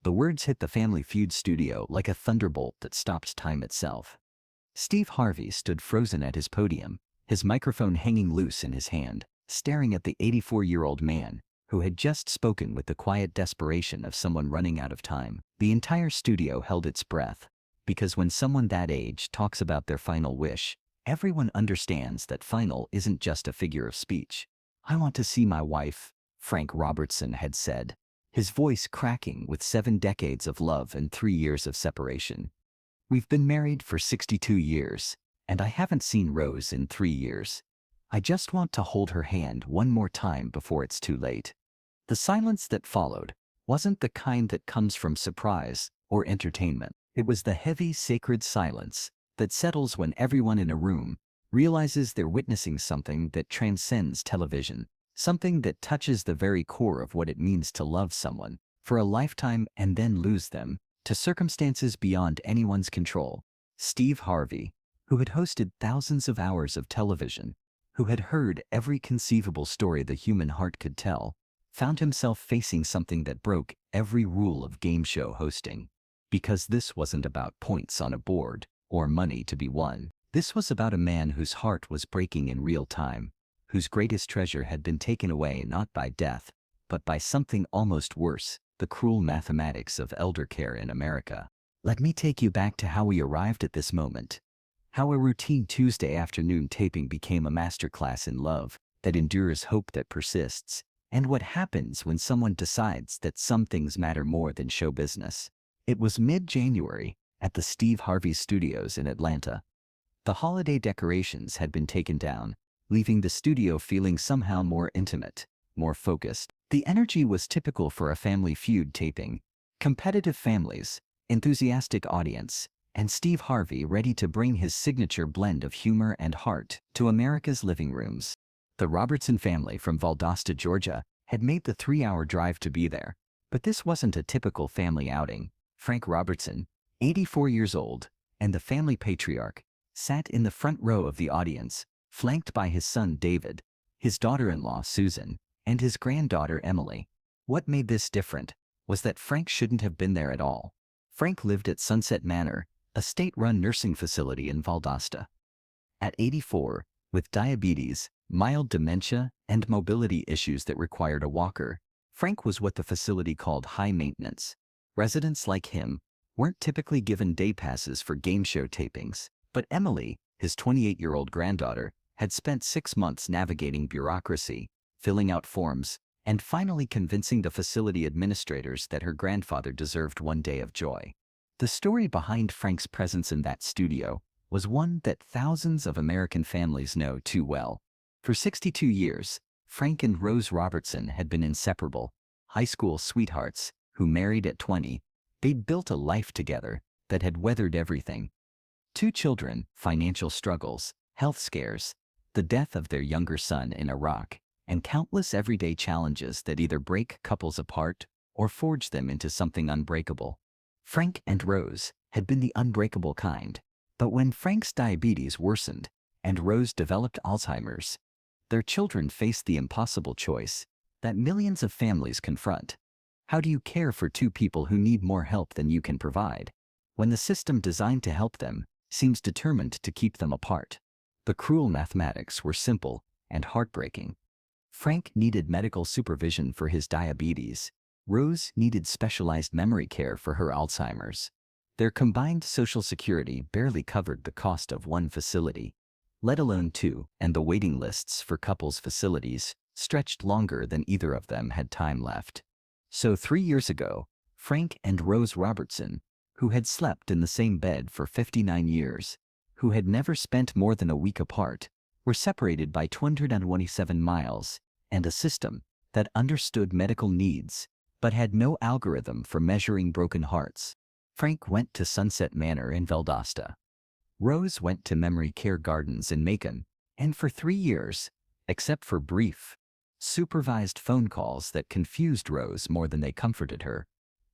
The words hit the Family Feud studio like a thunderbolt that stopped time itself. Steve Harvey stood frozen at his podium, his microphone hanging loose in his hand, staring at the 84-year-old man who had just spoken with the quiet desperation of someone running out of time. The entire studio held its breath, because when someone that age talks about their final wish, everyone understands that final isn't just a figure of speech. "I want to see my wife," Frank Robertson had said, his voice cracking with 7 decades of love and 3 years of separation. "We've been married for 62 years, and I haven't seen Rose in 3 years. I just want to hold her hand one more time before it's too late." The silence that followed wasn't the kind that comes from surprise or entertainment. It was the heavy, sacred silence that settles when everyone in a room realizes they're witnessing something that transcends television, something that touches the very core of what it means to love someone for a lifetime and then lose them to circumstances beyond anyone's control. Steve Harvey, who had hosted thousands of hours of television, who had heard every conceivable story the human heart could tell, found himself facing something that broke every rule of game show hosting. Because this wasn't about points on a board or money to be won. This was about a man whose heart was breaking in real time, whose greatest treasure had been taken away not by death, but by something almost worse, the cruel mathematics of elder care in America. Let me take you back to how we arrived at this moment. How a routine Tuesday afternoon taping became a masterclass in love that endures, hope that persists, and what happens when someone decides that some things matter more than show business. It was mid-January at the Steve Harvey Studios in Atlanta. The holiday decorations had been taken down, leaving the studio feeling somehow more intimate, more focused. The energy was typical for a Family Feud taping: competitive families, enthusiastic audience, and Steve Harvey ready to bring his signature blend of humor and heart to America's living rooms. The Robertson family from Valdosta, Georgia, had made the 3-hour drive to be there, but this wasn't a typical family outing. Frank Robertson, 84 years old, and the family patriarch, sat in the front row of the audience, flanked by his son David, his daughter-in-law Susan, and his granddaughter Emily. What made this different was that Frank shouldn't have been there at all. Frank lived at Sunset Manor, a state-run nursing facility in Valdosta. At 84, with diabetes, mild dementia, and mobility issues that required a walker, Frank was what the facility called high maintenance. Residents like him weren't typically given day passes for game show tapings, but Emily, his 28-year-old granddaughter, had spent 6 months navigating bureaucracy, filling out forms, and finally convincing the facility administrators that her grandfather deserved one day of joy. The story behind Frank's presence in that studio was one that thousands of American families know too well. For 62 years, Frank and Rose Robertson had been inseparable, high school sweethearts who married at 20. They'd built a life together that had weathered everything: 2 children, financial struggles, health scares, the death of their younger son in Iraq, and countless everyday challenges that either break couples apart or forge them into something unbreakable. Frank and Rose had been the unbreakable kind, but when Frank's diabetes worsened and Rose developed Alzheimer's, their children faced the impossible choice that millions of families confront. How do you care for 2 people who need more help than you can provide, when the system designed to help them seems determined to keep them apart? The cruel mathematics were simple and heartbreaking. Frank needed medical supervision for his diabetes. Rose needed specialized memory care for her Alzheimer's. Their combined Social Security barely covered the cost of one facility, let alone 2, and the waiting lists for couples' facilities stretched longer than either of them had time left. So 3 years ago, Frank and Rose Robertson, who had slept in the same bed for 59 years, who had never spent more than a week apart, were separated by 227 miles and a system that understood medical needs but had no algorithm for measuring broken hearts. Frank went to Sunset Manor in Valdosta. Rose went to Memory Care Gardens in Macon, and for 3 years, except for brief, supervised phone calls that confused Rose more than they comforted her,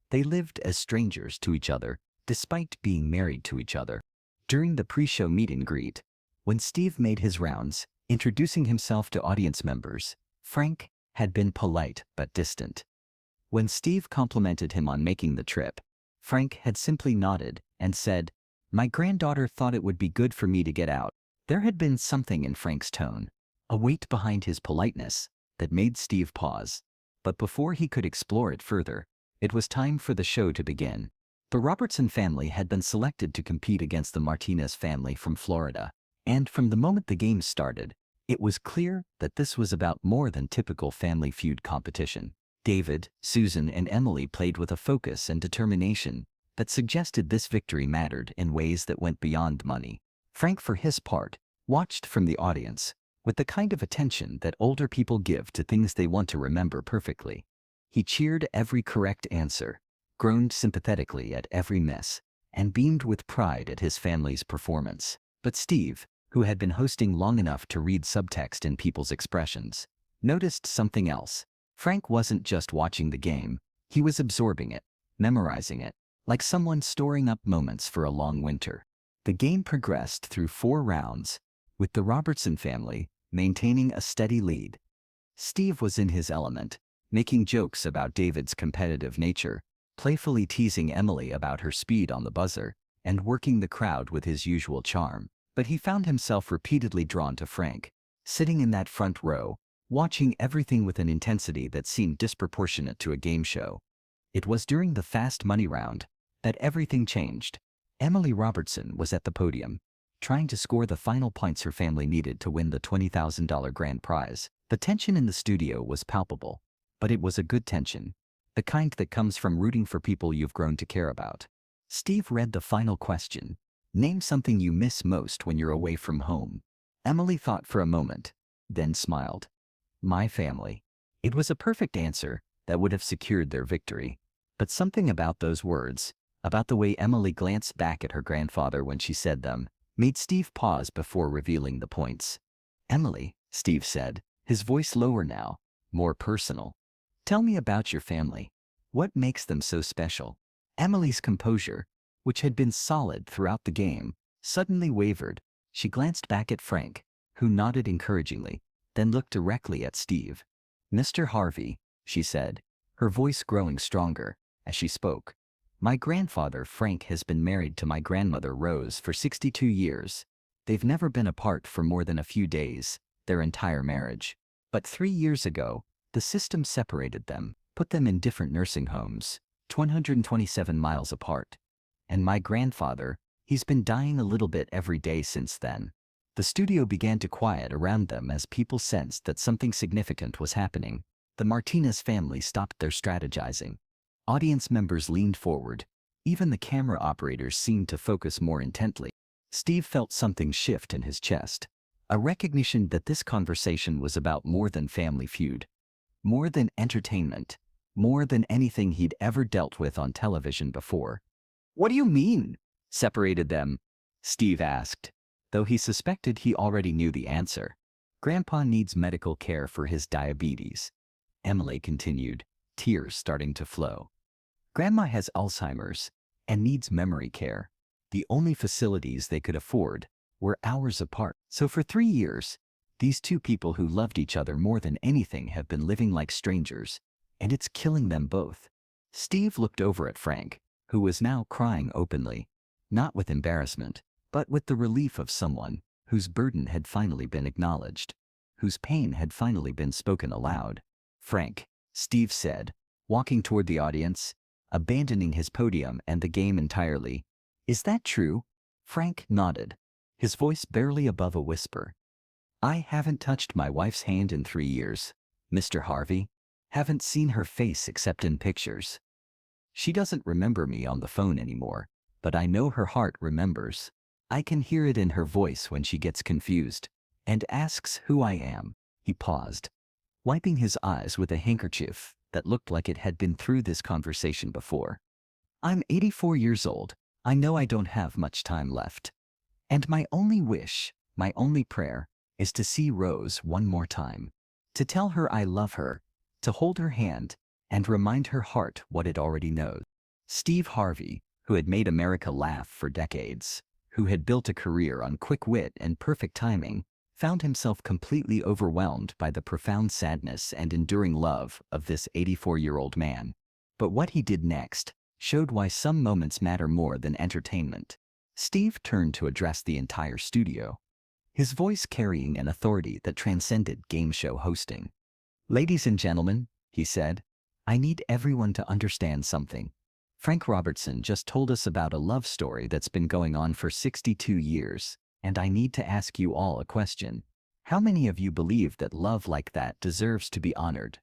they lived as strangers to each other, despite being married to each other. During the pre-show meet and greet, when Steve made his rounds, introducing himself to audience members, Frank had been polite but distant. When Steve complimented him on making the trip, Frank had simply nodded and said, "My granddaughter thought it would be good for me to get out." There had been something in Frank's tone, a weight behind his politeness, that made Steve pause. But before he could explore it further, it was time for the show to begin. The Robertson family had been selected to compete against the Martinez family from Florida, and from the moment the game started, it was clear that this was about more than typical Family Feud competition. David, Susan, and Emily played with a focus and determination that suggested this victory mattered in ways that went beyond money. Frank, for his part, watched from the audience with the kind of attention that older people give to things they want to remember perfectly. He cheered every correct answer, groaned sympathetically at every miss, and beamed with pride at his family's performance. But Steve, who had been hosting long enough to read subtext in people's expressions, noticed something else. Frank wasn't just watching the game, he was absorbing it, memorizing it, like someone storing up moments for a long winter. The game progressed through 4 rounds, with the Robertson family maintaining a steady lead. Steve was in his element, making jokes about David's competitive nature, playfully teasing Emily about her speed on the buzzer, and working the crowd with his usual charm. But he found himself repeatedly drawn to Frank, sitting in that front row, watching everything with an intensity that seemed disproportionate to a game show. It was during the fast money round that everything changed. Emily Robertson was at the podium, trying to score the final points her family needed to win the $20,000 grand prize. The tension in the studio was palpable, but it was a good tension, the kind that comes from rooting for people you've grown to care about. Steve read the final question. Name something you miss most when you're away from home. Emily thought for a moment, then smiled. My family. It was a perfect answer that would have secured their victory. But something about those words, about the way Emily glanced back at her grandfather when she said them, made Steve pause before revealing the points. Emily, Steve said, his voice lower now, more personal. Tell me about your family. What makes them so special? Emily's composure, which had been solid throughout the game, suddenly wavered. She glanced back at Frank, who nodded encouragingly, then looked directly at Steve. Mr. Harvey, she said, her voice growing stronger as she spoke. My grandfather Frank has been married to my grandmother Rose for 62 years. They've never been apart for more than a few days, their entire marriage. But 3 years ago, the system separated them, put them in different nursing homes, 127 miles apart. And my grandfather, he's been dying a little bit every day since then. The studio began to quiet around them as people sensed that something significant was happening. The Martinez family stopped their strategizing. Audience members leaned forward. Even the camera operators seemed to focus more intently. Steve felt something shift in his chest, a recognition that this conversation was about more than Family Feud, more than entertainment, more than anything he'd ever dealt with on television before. What do you mean, separated them? Steve asked, though he suspected he already knew the answer. Grandpa needs medical care for his diabetes, Emily continued, tears starting to flow. Grandma has Alzheimer's and needs memory care. The only facilities they could afford were hours apart. So for 3 years, these two people who loved each other more than anything have been living like strangers, and it's killing them both. Steve looked over at Frank, who was now crying openly, not with embarrassment, but with the relief of someone whose burden had finally been acknowledged, whose pain had finally been spoken aloud. Frank, Steve said, walking toward the audience, abandoning his podium and the game entirely. Is that true? Frank nodded, his voice barely above a whisper. I haven't touched my wife's hand in 3 years, Mr. Harvey. Haven't seen her face except in pictures. She doesn't remember me on the phone anymore, but I know her heart remembers. I can hear it in her voice when she gets confused and asks who I am. He paused, wiping his eyes with a handkerchief that looked like it had been through this conversation before. I'm 84 years old. I know I don't have much time left. And my only wish, my only prayer, is to see Rose one more time. To tell her I love her, to hold her hand, and remind her heart what it already knows. Steve Harvey, who had made America laugh for decades, who had built a career on quick wit and perfect timing, found himself completely overwhelmed by the profound sadness and enduring love of this 84-year-old man. But what he did next showed why some moments matter more than entertainment. Steve turned to address the entire studio, his voice carrying an authority that transcended game show hosting. "Ladies and gentlemen," he said, "I need everyone to understand something. Frank Robertson just told us about a love story that's been going on for 62 years, and I need to ask you all a question. How many of you believe that love like that deserves to be honored?"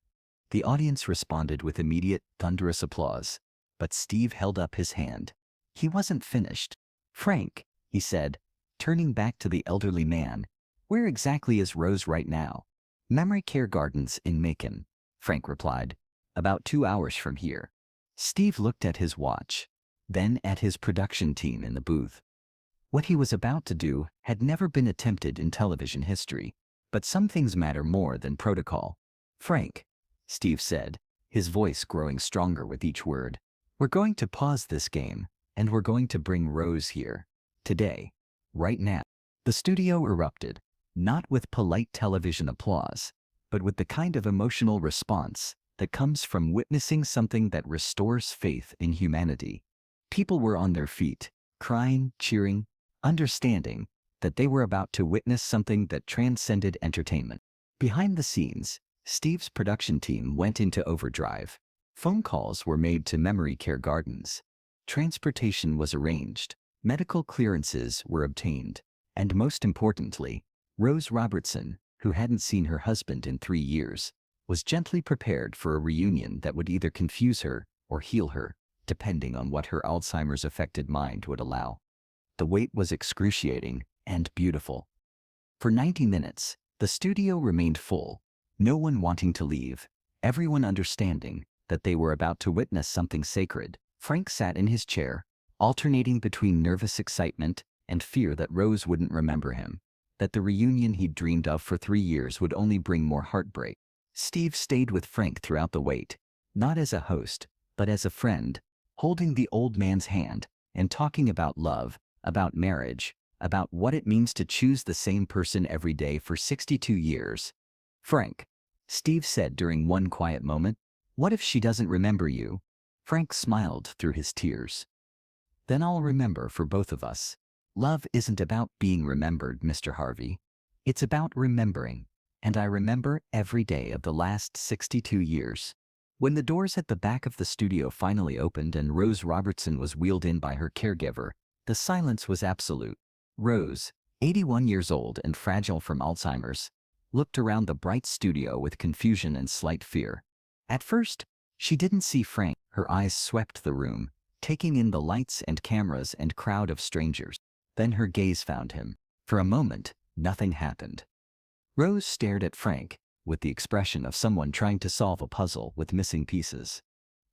The audience responded with immediate, thunderous applause, but Steve held up his hand. He wasn't finished. "Frank," he said, turning back to the elderly man, "where exactly is Rose right now?" "Memory Care Gardens in Macon," Frank replied. "About 2 hours from here." Steve looked at his watch, then at his production team in the booth. What he was about to do had never been attempted in television history, but some things matter more than protocol. "Frank," Steve said, his voice growing stronger with each word, "we're going to pause this game, and we're going to bring Rose here. Today. Right now." The studio erupted, not with polite television applause, but with the kind of emotional response that comes from witnessing something that restores faith in humanity. People were on their feet, crying, cheering, understanding that they were about to witness something that transcended entertainment. Behind the scenes, Steve's production team went into overdrive. Phone calls were made to Memory Care Gardens. Transportation was arranged. Medical clearances were obtained. And most importantly, Rose Robertson, who hadn't seen her husband in 3 years, was gently prepared for a reunion that would either confuse her or heal her, depending on what her Alzheimer's-affected mind would allow. The wait was excruciating and beautiful. For 90 minutes, the studio remained full, no one wanting to leave, everyone understanding that they were about to witness something sacred. Frank sat in his chair, alternating between nervous excitement and fear that Rose wouldn't remember him, that the reunion he'd dreamed of for 3 years would only bring more heartbreak. Steve stayed with Frank throughout the wait, not as a host, but as a friend, holding the old man's hand and talking about love, about marriage, about what it means to choose the same person every day for 62 years. "Frank," Steve said during one quiet moment, "what if she doesn't remember you?" Frank smiled through his tears. "Then I'll remember for both of us. Love isn't about being remembered, Mr. Harvey. It's about remembering, and I remember every day of the last 62 years." When the doors at the back of the studio finally opened and Rose Robertson was wheeled in by her caregiver, the silence was absolute. Rose, 81 years old and fragile from Alzheimer's, looked around the bright studio with confusion and slight fear. At first, she didn't see Frank. Her eyes swept the room, taking in the lights and cameras and crowd of strangers. Then her gaze found him. For a moment, nothing happened. Rose stared at Frank with the expression of someone trying to solve a puzzle with missing pieces.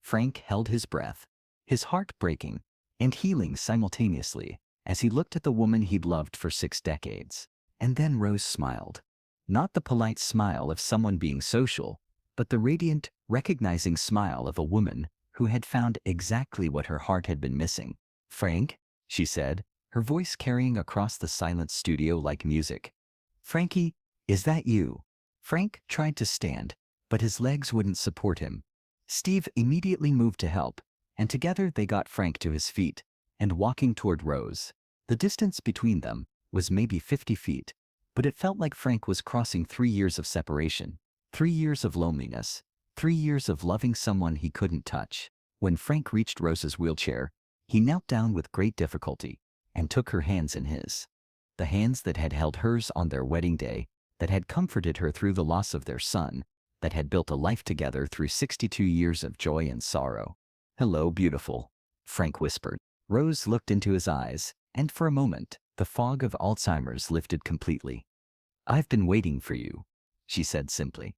Frank held his breath, his heart breaking and healing simultaneously as he looked at the woman he'd loved for 6 decades. And then Rose smiled. Not the polite smile of someone being social, but the radiant, recognizing smile of a woman who had found exactly what her heart had been missing. "Frank," she said, her voice carrying across the silent studio like music. "Frankie, is that you?" Frank tried to stand, but his legs wouldn't support him. Steve immediately moved to help, and together they got Frank to his feet and walking toward Rose. The distance between them was maybe 50 feet, but it felt like Frank was crossing 3 years of separation, 3 years of loneliness, 3 years of loving someone he couldn't touch. When Frank reached Rose's wheelchair, he knelt down with great difficulty and took her hands in his. The hands that had held hers on their wedding day, that had comforted her through the loss of their son, that had built a life together through 62 years of joy and sorrow. "Hello, beautiful," Frank whispered. Rose looked into his eyes, and for a moment, the fog of Alzheimer's lifted completely. "I've been waiting for you," she said simply.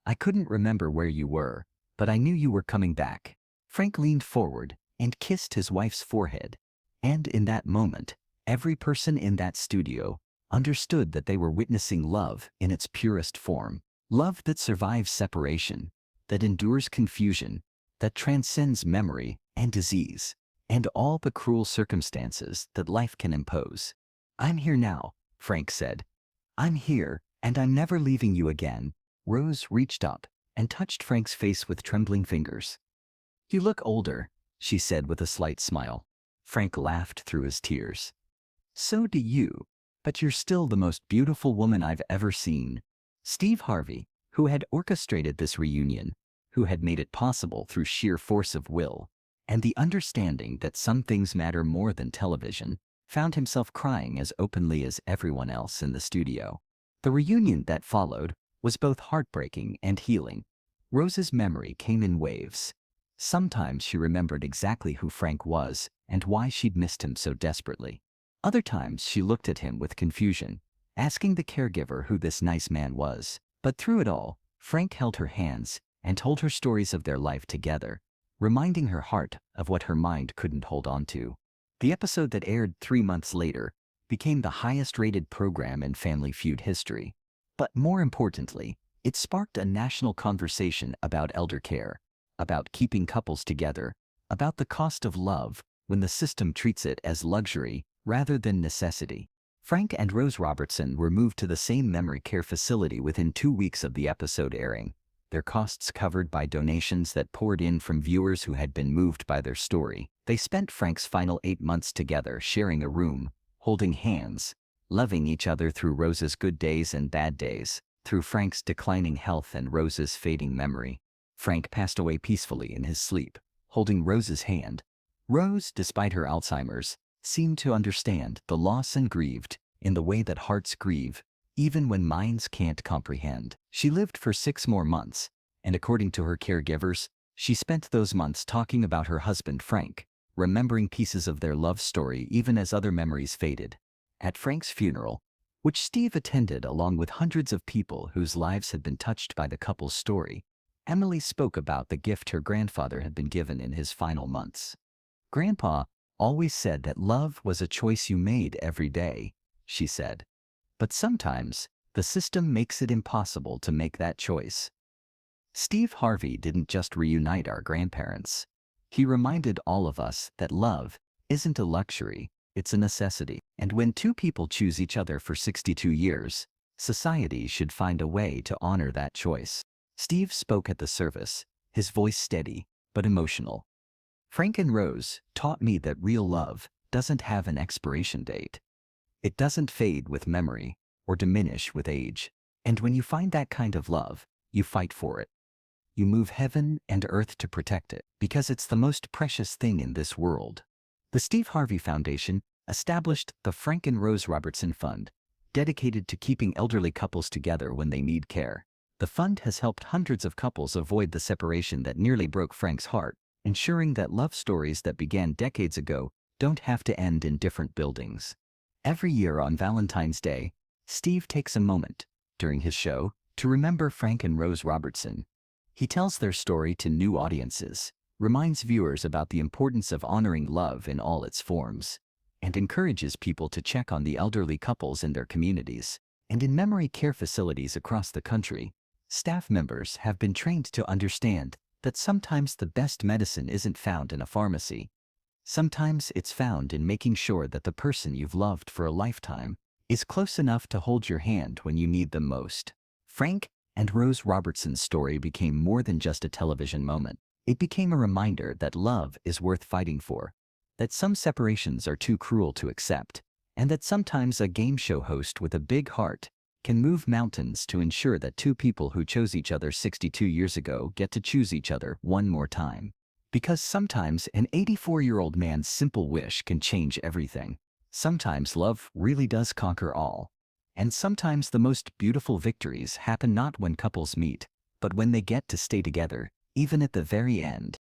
"I couldn't remember where you were, but I knew you were coming back." Frank leaned forward and kissed his wife's forehead, and in that moment, every person in that studio understood that they were witnessing love in its purest form. Love that survives separation, that endures confusion, that transcends memory and disease, and all the cruel circumstances that life can impose. "I'm here now," Frank said. "I'm here, and I'm never leaving you again." Rose reached up and touched Frank's face with trembling fingers. "You look older," she said with a slight smile. Frank laughed through his tears. "So do you, but you're still the most beautiful woman I've ever seen." Steve Harvey, who had orchestrated this reunion, who had made it possible through sheer force of will, and the understanding that some things matter more than television, found himself crying as openly as everyone else in the studio. The reunion that followed was both heartbreaking and healing. Rose's memory came in waves. Sometimes she remembered exactly who Frank was and why she'd missed him so desperately. Other times she looked at him with confusion, asking the caregiver who this nice man was. But through it all, Frank held her hands and told her stories of their life together, reminding her heart of what her mind couldn't hold on to. The episode that aired 3 months later became the highest-rated program in Family Feud history. But more importantly, it sparked a national conversation about elder care, about keeping couples together, about the cost of love when the system treats it as luxury rather than necessity. Frank and Rose Robertson were moved to the same memory care facility within 2 weeks of the episode airing, their costs covered by donations that poured in from viewers who had been moved by their story. They spent Frank's final 8 months together, sharing a room, holding hands, loving each other through Rose's good days and bad days, through Frank's declining health and Rose's fading memory. Frank passed away peacefully in his sleep, holding Rose's hand. Rose, despite her Alzheimer's, seemed to understand the loss and grieved in the way that hearts grieve, even when minds can't comprehend. She lived for 6 more months, and according to her caregivers, she spent those months talking about her husband Frank, remembering pieces of their love story even as other memories faded. At Frank's funeral, which Steve attended along with hundreds of people whose lives had been touched by the couple's story, Emily spoke about the gift her grandfather had been given in his final months. "Grandpa always said that love was a choice you made every day," she said. "But sometimes, the system makes it impossible to make that choice." Steve Harvey didn't just reunite our grandparents. He reminded all of us that love isn't a luxury, it's a necessity. And when 2 people choose each other for 62 years, society should find a way to honor that choice. Steve spoke at the service, his voice steady but emotional. "Frank and Rose taught me that real love doesn't have an expiration date. It doesn't fade with memory or diminish with age. And when you find that kind of love, you fight for it. You move heaven and earth to protect it, because it's the most precious thing in this world." The Steve Harvey Foundation established the Frank and Rose Robertson Fund, dedicated to keeping elderly couples together when they need care. The fund has helped hundreds of couples avoid the separation that nearly broke Frank's heart, ensuring that love stories that began decades ago don't have to end in different buildings. Every year on Valentine's Day, Steve takes a moment during his show to remember Frank and Rose Robertson. He tells their story to new audiences, reminds viewers about the importance of honoring love in all its forms, and encourages people to check on the elderly couples in their communities. And in memory care facilities across the country, staff members have been trained to understand that sometimes the best medicine isn't found in a pharmacy. Sometimes it's found in making sure that the person you've loved for a lifetime is close enough to hold your hand when you need them most. Frank and Rose Robertson's story became more than just a television moment. It became a reminder that love is worth fighting for, that some separations are too cruel to accept, and that sometimes a game show host with a big heart can move mountains to ensure that 2 people who chose each other 62 years ago get to choose each other one more time. Because sometimes an 84-year-old man's simple wish can change everything. Sometimes love really does conquer all. And sometimes the most beautiful victories happen not when couples meet, but when they get to stay together, even at the very end.